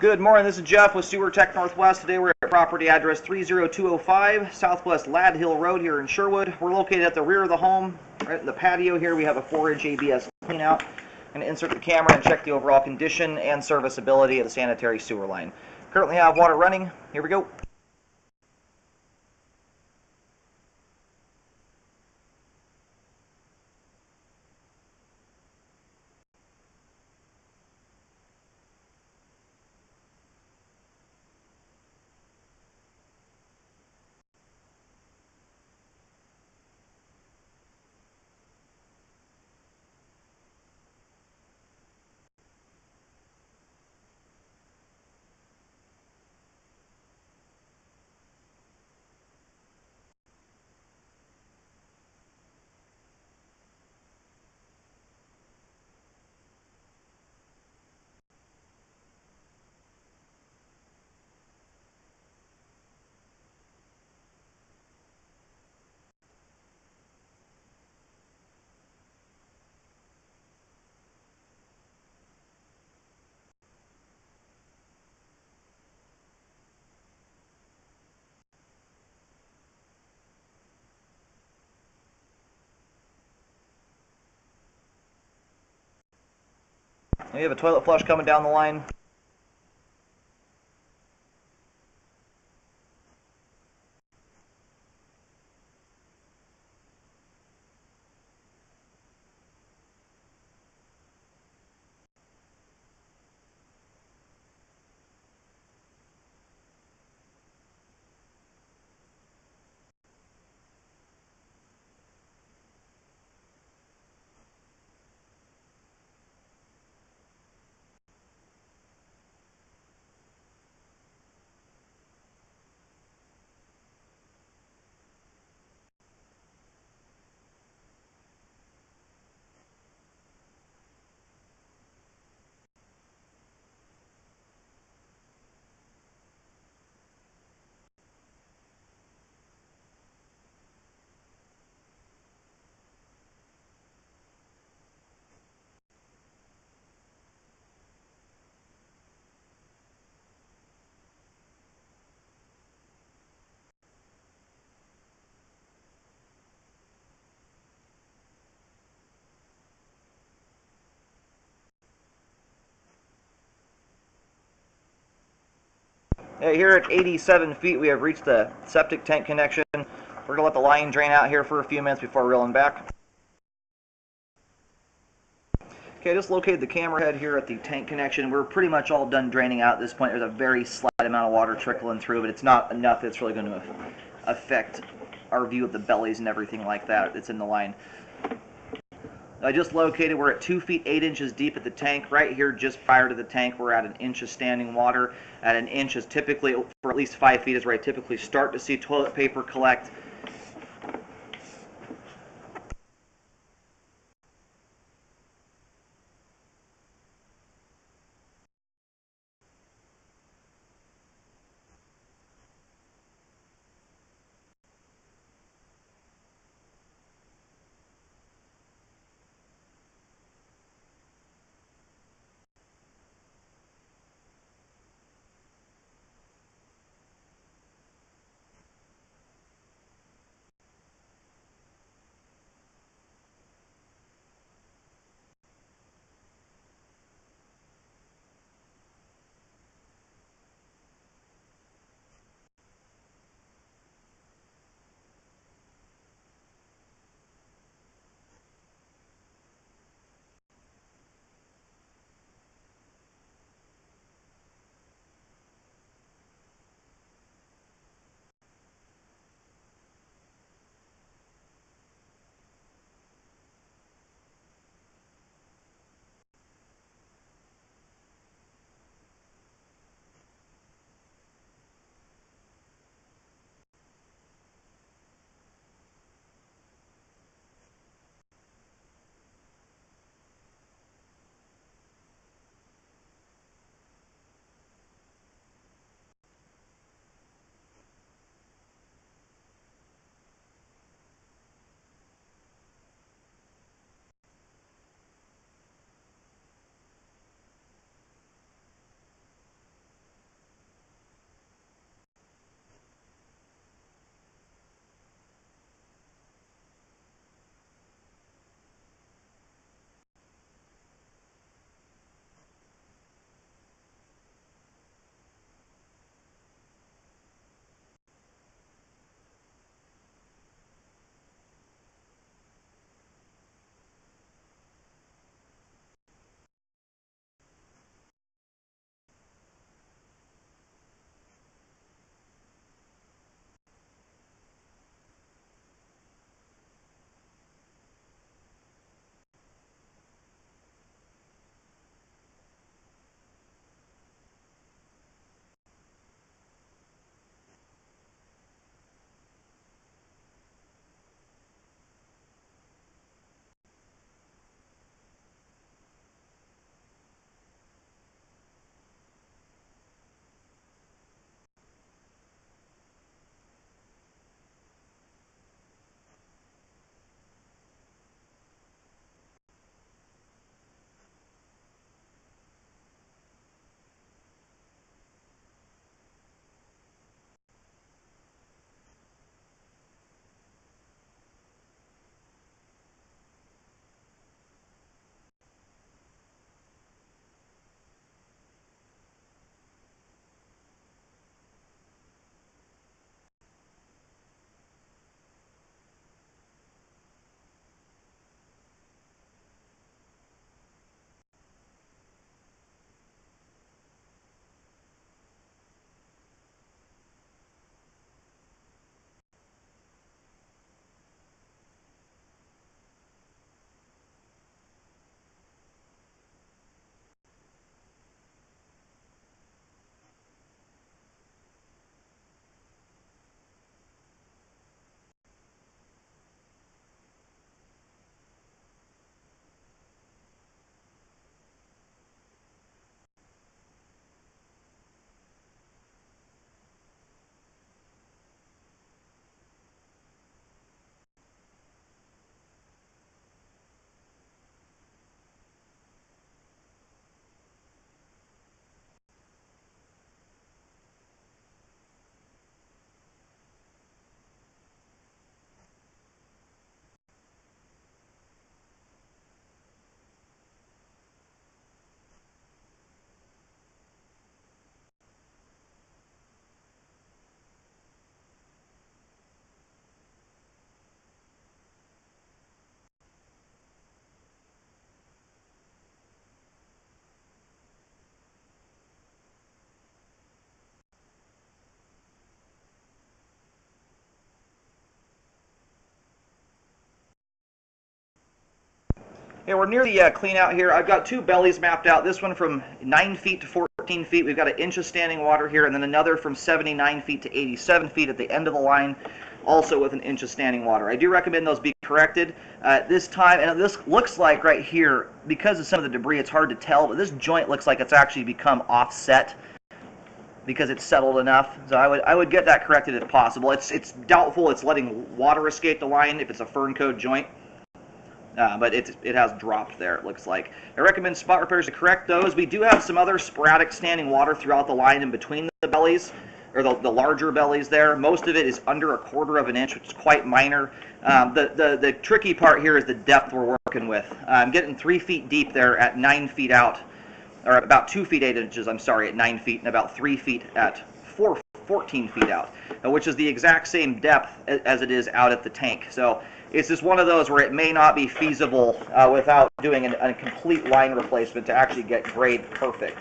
Good morning, this is Jeff with Sewer Tech Northwest. Today we're at property address 30205 Southwest Lad Hill Road here in Sherwood. We're located at the rear of the home. Right in the patio here we have a 4-inch ABS cleanout. I'm going to insert the camera and check the overall condition and serviceability of the sanitary sewer line. Currently have water running. Here we go. We have a toilet flush coming down the line. Here at 87 feet we have reached the septic tank connection. We're going to let the line drain out here for a few minutes before reeling back. Okay, I just located the camera head here at the tank connection. We're pretty much all done draining out at this point. There's a very slight amount of water trickling through, but it's not enough that's really going to affect our view of the bellies and everything like that. It's in the line. I just located, we're at 2 feet 8 inches deep at the tank. Right here, just prior to the tank, we're at 1 inch of standing water. At 1 inch is typically, for at least 5 feet, is where I typically start to see toilet paper collect. Okay, we're near the clean out here. I've got 2 bellies mapped out. This one from 9 feet to 14 feet. We've got an inch of standing water here, and then another from 79 feet to 87 feet at the end of the line, also with an inch of standing water. I do recommend those be corrected this time, and this looks like right here, because of some of the debris, it's hard to tell, but this joint looks like it's actually become offset because it's settled enough. So I would get that corrected if possible. It's doubtful it's letting water escape the line if it's a fern coat joint. But it has dropped there, it looks like. I recommend spot repairs to correct those. We do have some other sporadic standing water throughout the line in between the bellies, or the larger bellies there. Most of it is under 1/4 of an inch, which is quite minor. The tricky part here is the depth we're working with. I'm getting 3 feet deep there at 9 feet out, or about 2 feet 8 inches, I'm sorry, at 9 feet, and about 3 feet at 14 feet out, which is the exact same depth as it is out at the tank. So it's just one of those where it may not be feasible without doing a complete line replacement to actually get grade perfect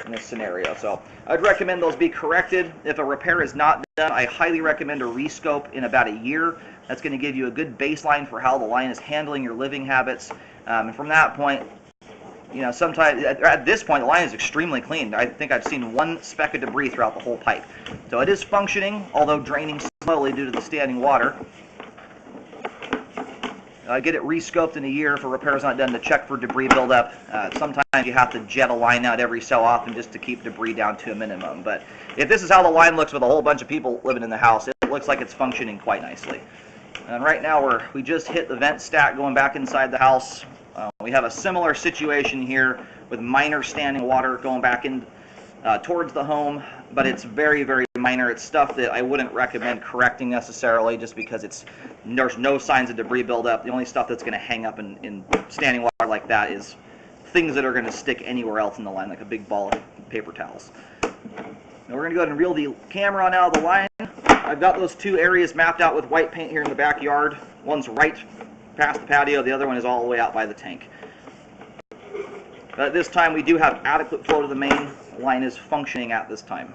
in this scenario. So I'd recommend those be corrected. If a repair is not done, I highly recommend a rescope in about a year. That's going to give you a good baseline for how the line is handling your living habits. And from that point, you know, sometimes at this point the line is extremely clean. I think I've seen 1 speck of debris throughout the whole pipe. So it is functioning, although draining slowly due to the standing water. Get it rescoped in a year if a repair is not done to check for debris buildup. Sometimes you have to jet a line out every so often just to keep debris down to a minimum. But if this is how the line looks with a whole bunch of people living in the house, it looks like it's functioning quite nicely. And right now we just hit the vent stack going back inside the house. We have a similar situation here with minor standing water going back in towards the home, but it's very, very minor. It's stuff that I wouldn't recommend correcting necessarily just because there's no signs of debris buildup. The only stuff that's going to hang up in standing water like that is things that are going to stick anywhere else in the line, like a big ball of paper towels. Now we're going to go ahead and reel the camera on out of the line. I've got those 2 areas mapped out with white paint here in the backyard. One's right past the patio, the other one is all the way out by the tank. But at this time we do have adequate flow to the main. The line is functioning at this time.